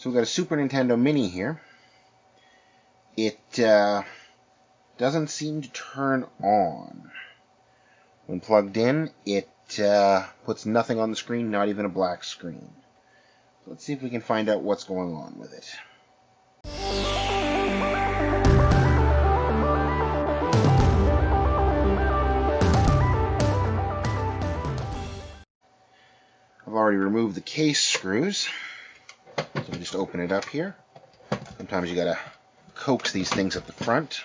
So we've got a Super Nintendo Mini here. It doesn't seem to turn on. When plugged in, it puts nothing on the screen, not even a black screen. So let's see if we can find out what's going on with it. I've already removed the case screws. So just open it up here. Sometimes you gotta coax these things at the front.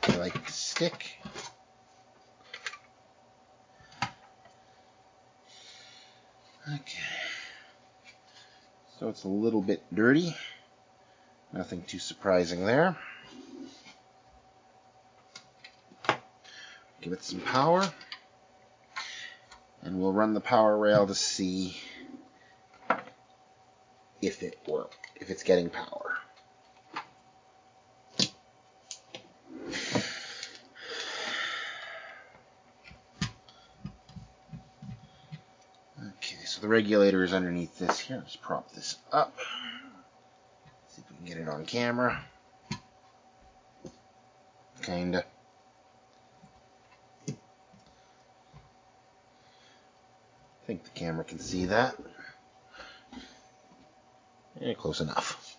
They like to stick. Okay. So it's a little bit dirty. Nothing too surprising there. Give it some power. And we'll run the power rail to see if it works, if it's getting power. Okay, so the regulator is underneath this here. Just prop this up. See if we can get it on camera. Kinda. I think the camera can see that. Yeah, close enough.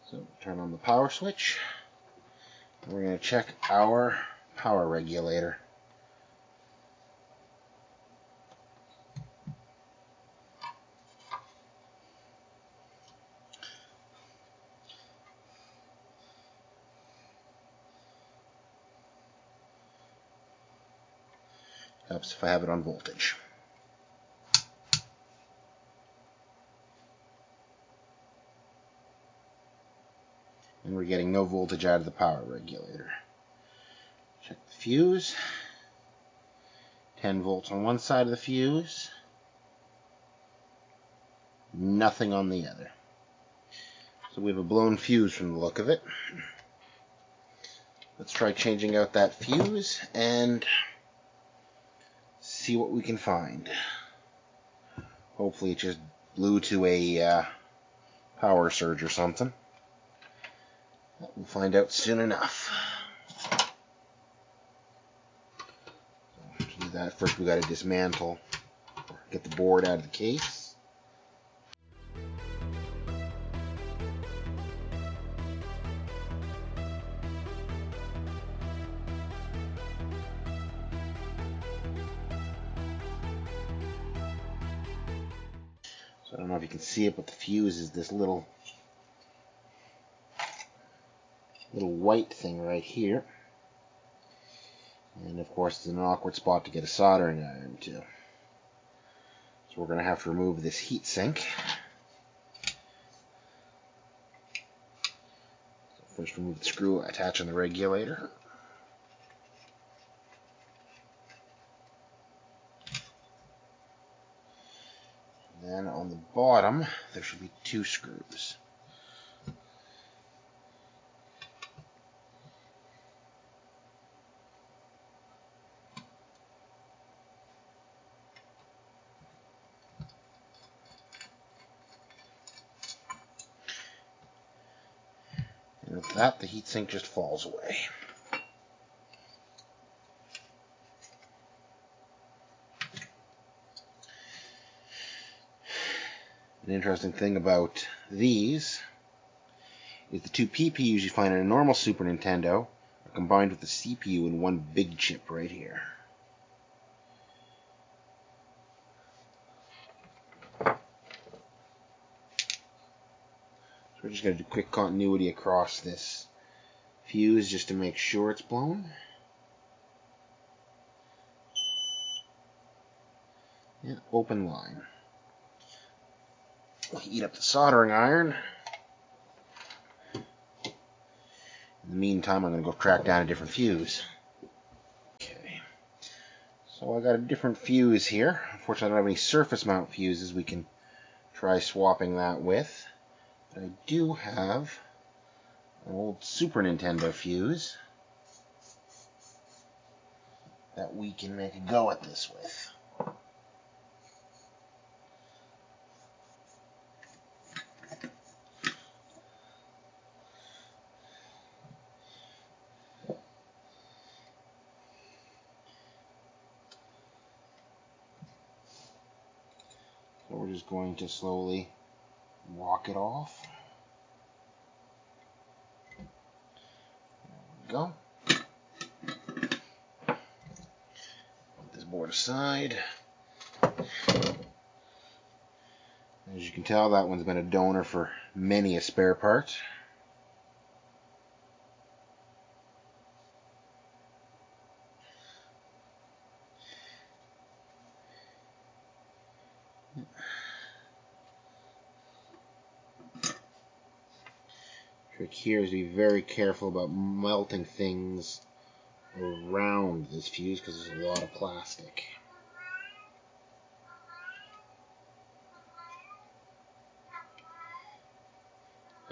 So turn on the power switch. We're going to check our power regulator. Helps if I have it on voltage. And we're getting no voltage out of the power regulator. Check the fuse. 10 volts on one side of the fuse. Nothing on the other. So we have a blown fuse from the look of it. Let's try changing out that fuse and see what we can find. Hopefully it just blew to a power surge or something. We'll find out soon enough. So to do that, first we got to dismantle, get the board out of the case. So I don't know if you can see it, but the fuse is this little white thing right here. And of course it's an awkward spot to get a soldering iron to. So we're going to have to remove this heat sink. So first remove the screw attaching the regulator. And then on the bottom there should be 2 screws. And with that, the heatsink just falls away. An interesting thing about these is the 2 PPUs you find in a normal Super Nintendo are combined with the CPU in one big chip right here. So we're just going to do quick continuity across this fuse just to make sure it's blown. Yeah, open line. We'll heat up the soldering iron. In the meantime, I'm going to go track down a different fuse. Okay. So I got a different fuse here. Unfortunately, I don't have any surface mount fuses we can try swapping that with. But I do have an old Super Nintendo fuse that we can make a go at this with. So we're just going to slowly walk it off. There we go. Put this board aside. As you can tell, that one's been a donor for many a spare part. Trick here is to be very careful about melting things around this fuse because there's a lot of plastic.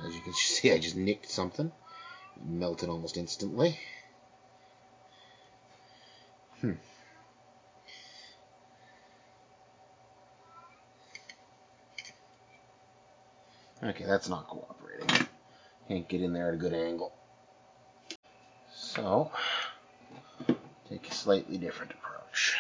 As you can see, I just nicked something. It melted almost instantly. Okay, that's not cooperating. Can't get in there at a good angle. So, take a slightly different approach.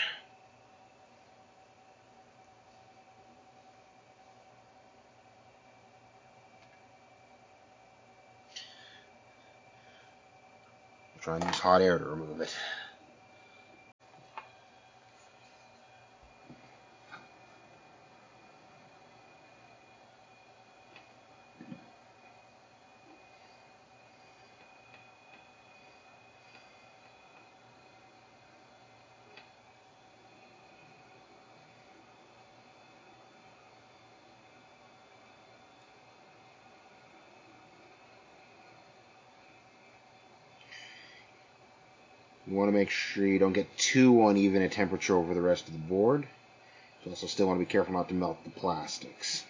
Try and use hot air to remove it. You want to make sure you don't get too uneven a temperature over the rest of the board. You also still want to be careful not to melt the plastics.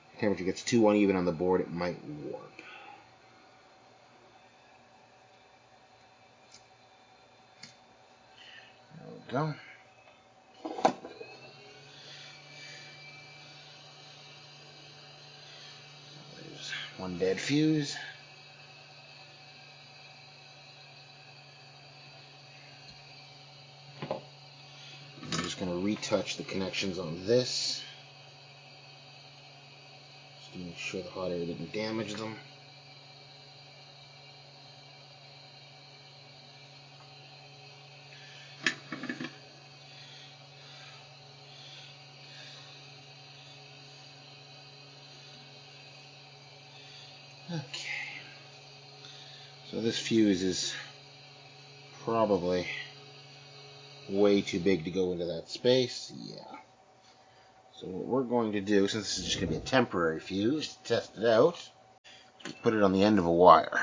If the temperature gets too uneven on the board, it might warp. There we go. There's one dead fuse. I'm just going to retouch the connections on this, just to make sure the hot air didn't damage them. Okay, so this fuse is probably way too big to go into that space. Yeah. So what we're going to do, since this is just going to be a temporary fuse, to test it out, is put it on the end of a wire.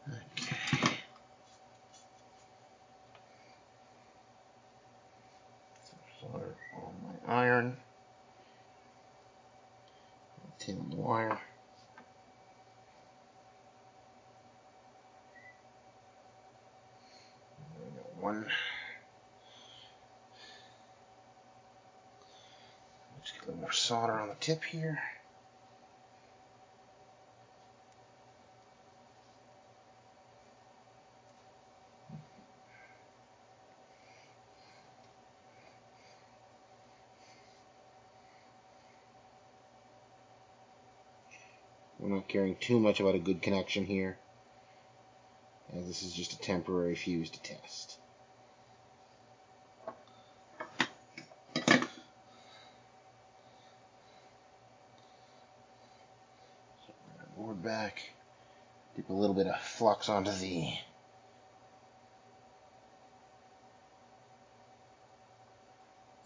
Okay. Solder on my iron. Tin on the wire. There we go. One. Just get a little more solder on the tip here. We're not caring too much about a good connection here, as this is just a temporary fuse to test. So board back. Dip a little bit of flux onto the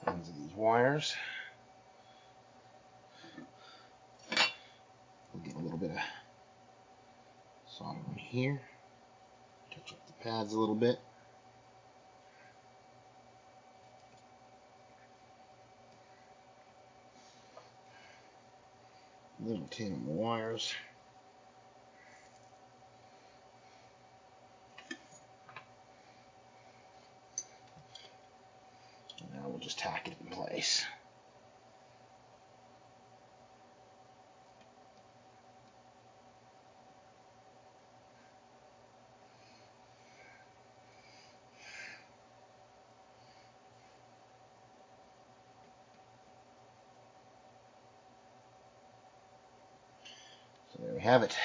ends of these wires. We'll get a little bit of solder in here. Touch up the pads a little bit. A little tin on the wires. And now we'll just tack it in place. So there we have it.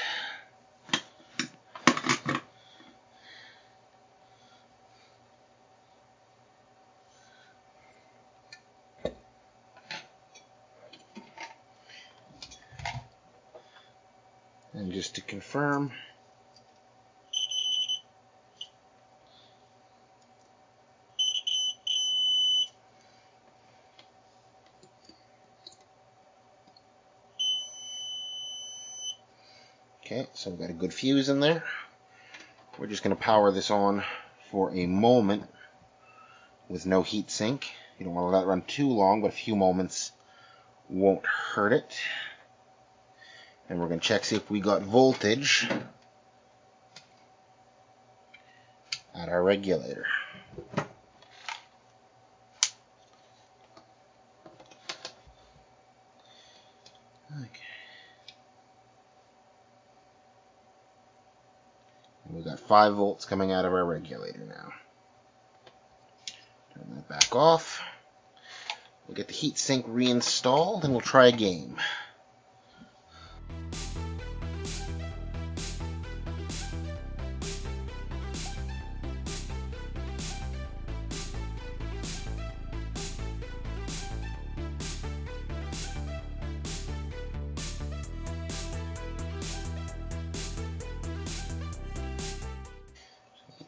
And just to confirm, okay, so we've got a good fuse in there. We're just going to power this on for a moment with no heat sink. You don't want to let it run too long, but a few moments won't hurt it. And we're going to check, see if we got voltage at our regulator. Okay. And we've got 5 volts coming out of our regulator now. Turn that back off. We'll get the heatsink reinstalled and we'll try a game.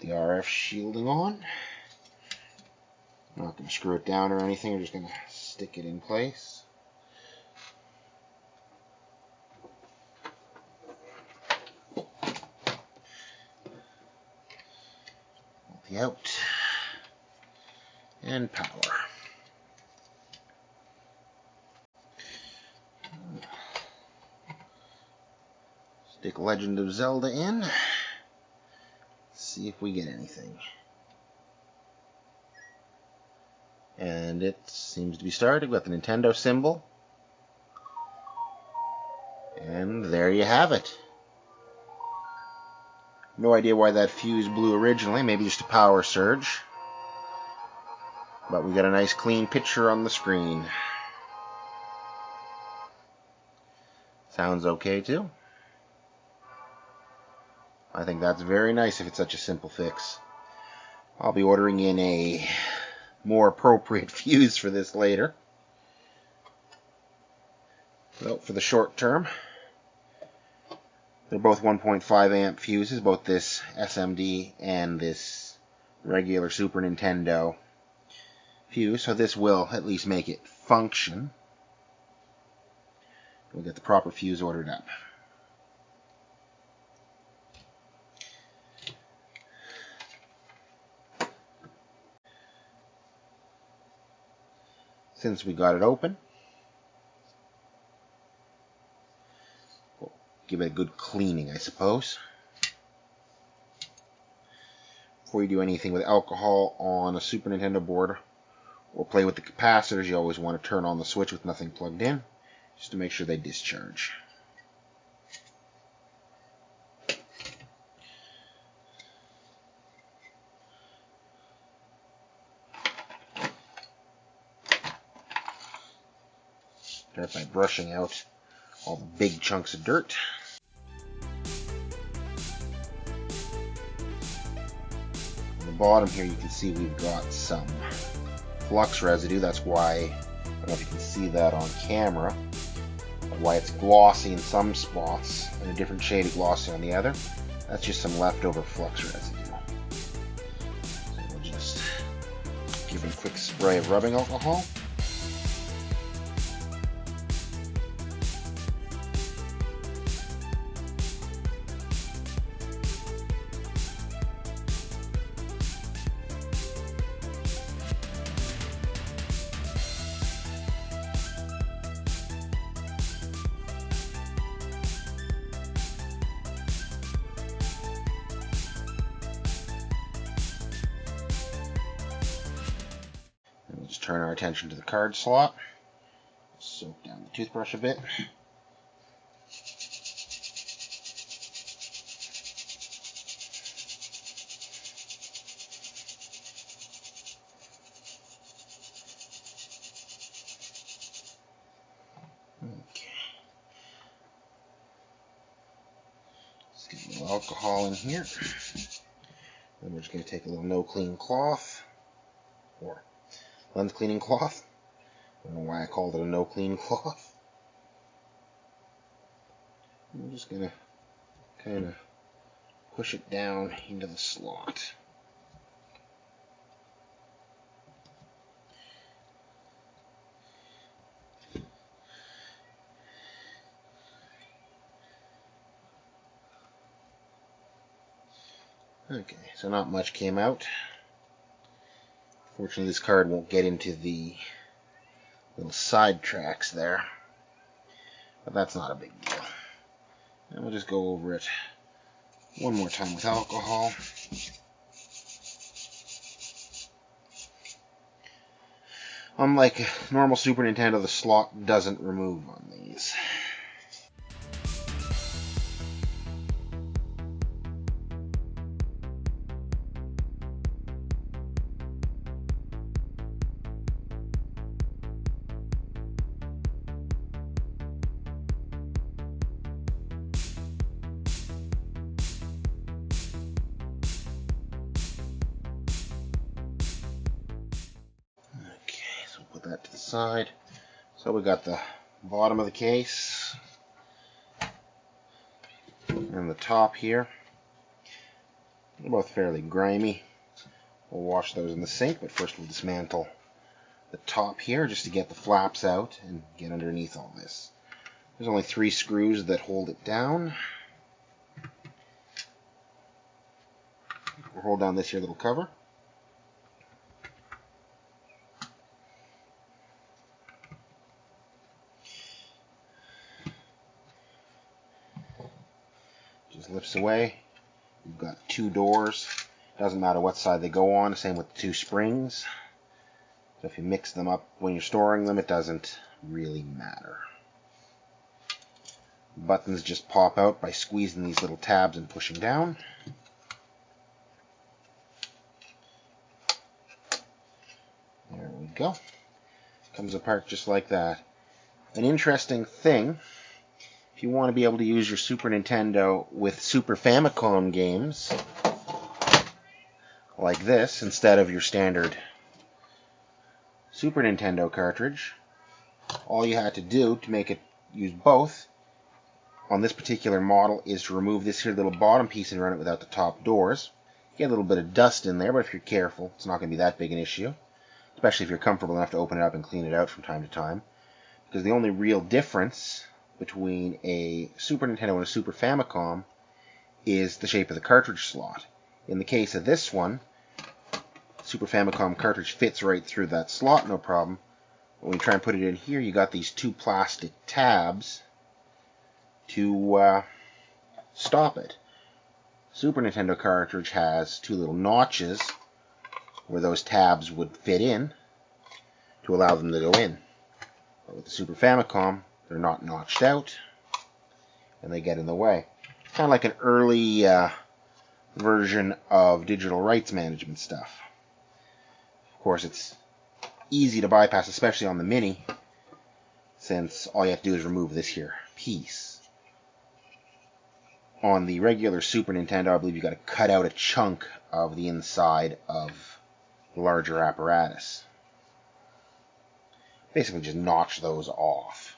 The RF shielding on. I'm not going to screw it down or anything, we're just going to stick it in place. The out and power. Stick Legend of Zelda in. See if we get anything. And it seems to be started. We've got the Nintendo symbol. And there you have it. No idea why that fuse blew originally. Maybe just a power surge. But we got a nice clean picture on the screen. Sounds okay too. I think that's very nice if it's such a simple fix. I'll be ordering in a more appropriate fuse for this later. So for the short term, they're both 1.5 amp fuses, both this SMD and this regular Super Nintendo fuse, so this will at least make it function. We'll get the proper fuse ordered up. Since we got it open, we'll give it a good cleaning, I suppose. Before you do anything with alcohol on a Super Nintendo board or play with the capacitors, you always want to turn on the switch with nothing plugged in, just to make sure they discharge. Start by brushing out all the big chunks of dirt. On the bottom here you can see we've got some flux residue. That's why, I don't know if you can see that on camera, but why it's glossy in some spots and a different shade of glossy on the other. That's just some leftover flux residue. So we'll just give it a quick spray of rubbing alcohol. We'll just turn our attention to the card slot. Soak down the toothbrush a bit. Okay. Let's get a little alcohol in here. Then we're just going to take a little no-clean cloth, or lens cleaning cloth. I don't know why I called it a no-clean cloth. I'm just going to kind of push it down into the slot. Okay, so not much came out. Fortunately, this card won't get into the little side tracks there, but that's not a big deal. And we'll just go over it one more time with alcohol. Unlike normal Super Nintendo, the slot doesn't remove on these. Put that to the side. So we got the bottom of the case and the top here. They're both fairly grimy. We'll wash those in the sink, but first we'll dismantle the top here just to get the flaps out and get underneath all this. There's only 3 screws that hold it down. We'll hold down this here little cover. Just lifts away. You've got 2 doors. Doesn't matter what side they go on. Same with the 2 springs. So if you mix them up when you're storing them, it doesn't really matter. Buttons just pop out by squeezing these little tabs and pushing down. There we go. Comes apart just like that. An interesting thing, if you want to be able to use your Super Nintendo with Super Famicom games like this instead of your standard Super Nintendo cartridge, all you had to do to make it use both on this particular model is to remove this here little bottom piece and run it without the top doors. You get a little bit of dust in there, but if you're careful, it's not going to be that big an issue, especially if you're comfortable enough to open it up and clean it out from time to time. Because the only real difference between a Super Nintendo and a Super Famicom is the shape of the cartridge slot. In the case of this one, Super Famicom cartridge fits right through that slot, no problem. But when you try and put it in here, you got these 2 plastic tabs to stop it. Super Nintendo cartridge has 2 little notches where those tabs would fit in to allow them to go in. But with the Super Famicom, they're not notched out and they get in the way. Kind of like an early version of digital rights management stuff. Of course, it's easy to bypass, especially on the Mini, since all you have to do is remove this here piece. On the regular Super Nintendo, I believe you've got to cut out a chunk of the inside of the larger apparatus. Basically just notch those off.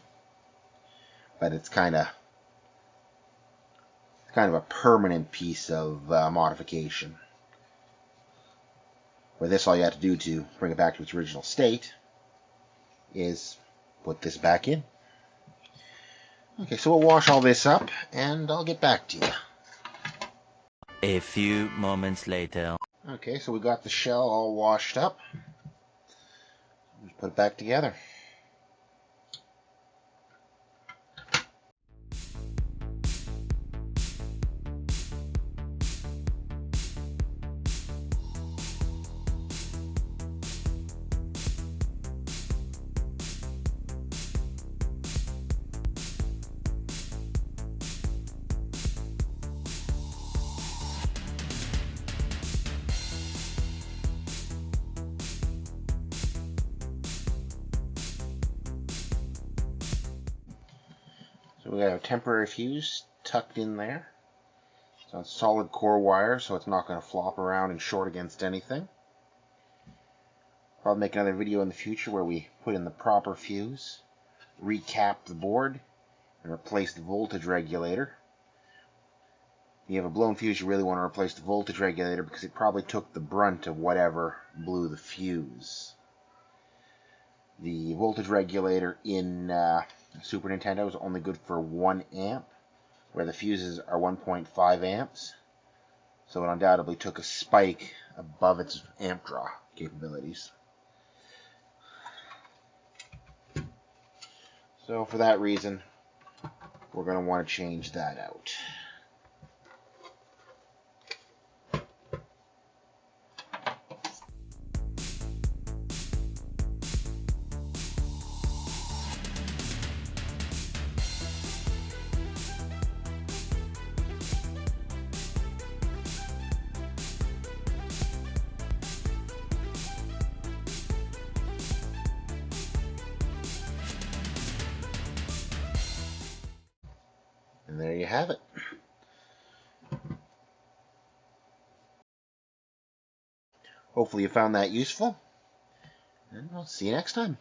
But it's kind of kind of a permanent piece of modification. Where this, all you have to do to bring it back to its original state is put this back in. Okay, so we'll wash all this up, and I'll get back to you. A few moments later. Okay, so we got the shell all washed up. Let's put it back together. So we got our temporary fuse tucked in there. So it's solid core wire, so it's not going to flop around and short against anything. Probably make another video in the future where we put in the proper fuse, recap the board, and replace the voltage regulator. If you have a blown fuse, you really want to replace the voltage regulator because it probably took the brunt of whatever blew the fuse. The voltage regulator in Super Nintendo is only good for 1 amp, where the fuses are 1.5 amps. So it undoubtedly took a spike above its amp draw capabilities. So for that reason, we're going to want to change that out. And there you have it. Hopefully you found that useful, and I'll see you next time.